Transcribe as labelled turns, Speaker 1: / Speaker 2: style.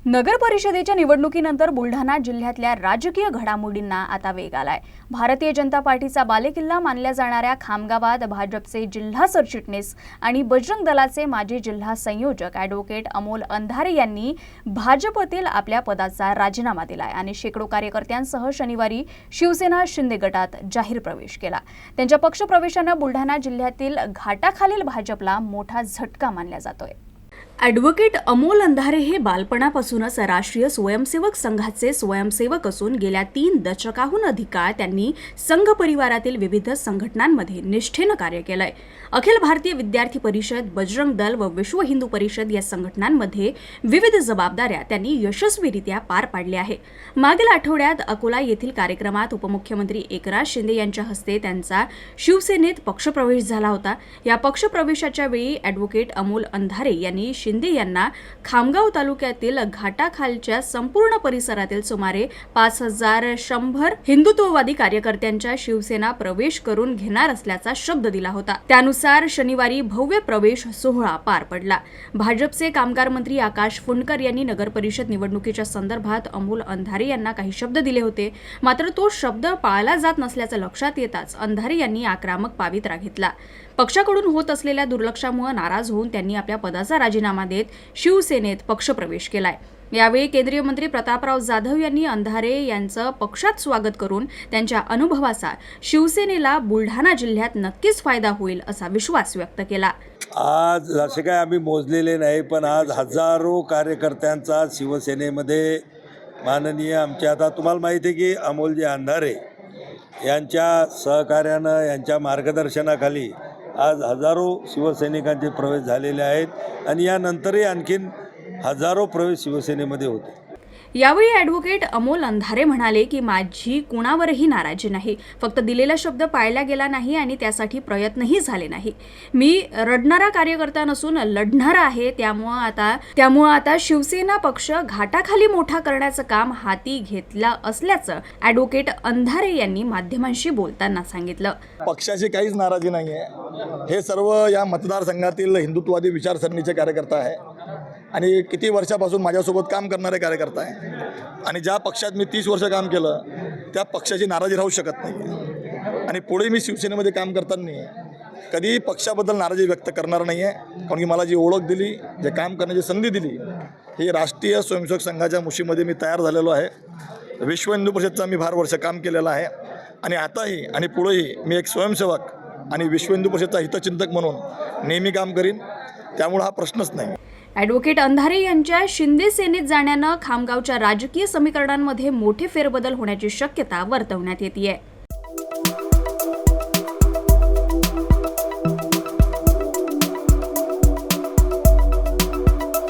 Speaker 1: नगर परिषदेच्या निवडणुकीनंतर बुलढाणा जिल्ह्यातल्या राजकीय घडामोडींना आता वेग आलाय। भारतीय जनता पार्टीचा बालेकिल्ला मानल्या जाणाऱ्या खामगावात भाजपचे जिल्हा सरचिटणीस आणि बजरंग दलाचे माजी जिल्हा संयोजक ॲडव्होकेट अमोल अंधारे यांनी भाजपतील आपल्या पदाचा राजीनामा दिलाय आणि शेकडो कार्यकर्त्यांसह शनिवारी शिवसेना शिंदे गटात जाहीर प्रवेश केला। त्यांच्या पक्षप्रवेशाने बुलढाणा जिल्ह्यातील घाटाखालील भाजपला मोठा झटका मानला जातोय। ॲडव्होकेट अमोल अंधारे हे बालपणापासूनच राष्ट्रीय स्वयंसेवक संघाचे स्वयंसेवक असून गेल्या 3 दशकाहून अधिक काळ त्यांनी संघ परिवारातील विविध संघटनांमध्ये निष्ठेने कार्य केलंय। अखिल भारतीय विद्यार्थी परिषद, बजरंग दल व विश्व हिंदू परिषद या संघटनांमध्ये विविध जबाबदाऱ्या त्यांनी यशस्वीरित्या पार पाडल्या आहे। मागील आठवड्यात अकोला येथील कार्यक्रमात उपमुख्यमंत्री एकनाथ शिंदे यांच्या हस्ते त्यांचा शिवसेनेत पक्षप्रवेश झाला होता। या पक्षप्रवेशाच्या वेळी ॲडव्होकेट अमोल अंधारे यांनी शिंदे यांना खामगाव तालुक्यातील घाटाखालच्या संपूर्ण परिसरातील सुमारे 5100 हिंदुत्ववादी कार्यकर्त्यांच्या शिवसेना प्रवेश करून घेणार असल्याचा शब्द दिला होता। त्यानुसार शनिवारी भव्य प्रवेश सोहळा पार पडला। भाजपचे कामगार मंत्री आकाश फुंडकर यांनी नगर परिषद निवडणुकीच्या संदर्भात अमोल अंधारे यांना काही शब्द दिले होते, मात्र तो शब्द पाळला जात नसल्याचं लक्षात येताच अंधारे यांनी आक्रमक पावित्रा घेतला। पक्षाकडून होत असलेल्या दुर्लक्षामुळे नाराज होऊन त्यांनी आपल्या पदाचा राजीनामा देत शिवसेनेत पक्षप्रवेश केलाय। यावेळी केंद्रीय मंत्री प्रतापराव जाधव यांनी अंधारे यांचं पक्षात स्वागत करून त्यांच्या अनुभवाचा शिवसेनेला बुलढाणा जिल्ह्यात नक्कीच फायदा होईल असा विश्वास व्यक्त केला।
Speaker 2: आज जसे काय आम्ही मोजलेले नाही, पण आज हजारो कार्यकर्त्यांचा शिवसेनेमध्ये माननीय आमचे आता तुम्हाला माहिती आहे की अमोलजी अंधारे यांच्या सहकार्यानं, यांच्या मार्गदर्शनाखाली आज हजारो शिवसैनिकांचे प्रवेश झालेले आहेत आणि यानंतरही आणखीन हजारो प्रवेश शिवसेनेमध्ये होते।
Speaker 1: यावेळी ॲडव्होकेट अमोल अंधारे म्हणाले की माझी कुणावरही नाराजी नाही, फक्त दिलेला शब्द पाळला गेला नाही आणि त्यासाठी प्रयत्नही झाले नाही। मी रडणारा कार्यकर्ता नसून लढणारा आहे। त्यामुळे आता शिवसेना पक्ष घाटाखाली मोठा करण्याचं काम हाती घेतलं असल्याचं ॲडव्होकेट अंधारे यांनी माध्यमांशी बोलताना सांगितलं।
Speaker 3: पक्षाची काहीच नाराजी नाही आहे। हे सर्व या मतदारसंघातील हिंदुत्ववादी विचारसरणीचे कार्यकर्ता आहे आणि किती वर्षापासून माझ्यासोबत काम करणारे कार्यकर्ता आहे आणि ज्या पक्षात मी 30 वर्ष काम केलं त्या पक्षाची नाराजी राहू शकत नाही आणि पुढे मी शिवसेनेमध्ये काम करताना कधी पक्षाबद्दल नाराजी व्यक्त करणार नाही आहे, कारण की मला जी ओळख दिली, जे काम करण्याची संधी दिली, ही राष्ट्रीय स्वयंसेवक संघाच्या मुशीमध्ये मी तयार झालेलो आहे। विश्व हिंदू परिषदचा मी फार वर्ष काम केलेलं आहे आणि आताही आणि पुढेही मी एक स्वयंसेवक आणि विश्व हिंदू परिषदचा हितचिंतक म्हणून नेहमी काम करीन, त्यामुळे हा प्रश्नच नाही।
Speaker 1: ॲडव्होकेट अंधारे यांच्या शिंदे सेनेत जाण्यानं खामगावच्या राजकीय समीकरणांमध्ये मोठे फेरबदल होण्याची शक्यता वर्तवण्यात येते।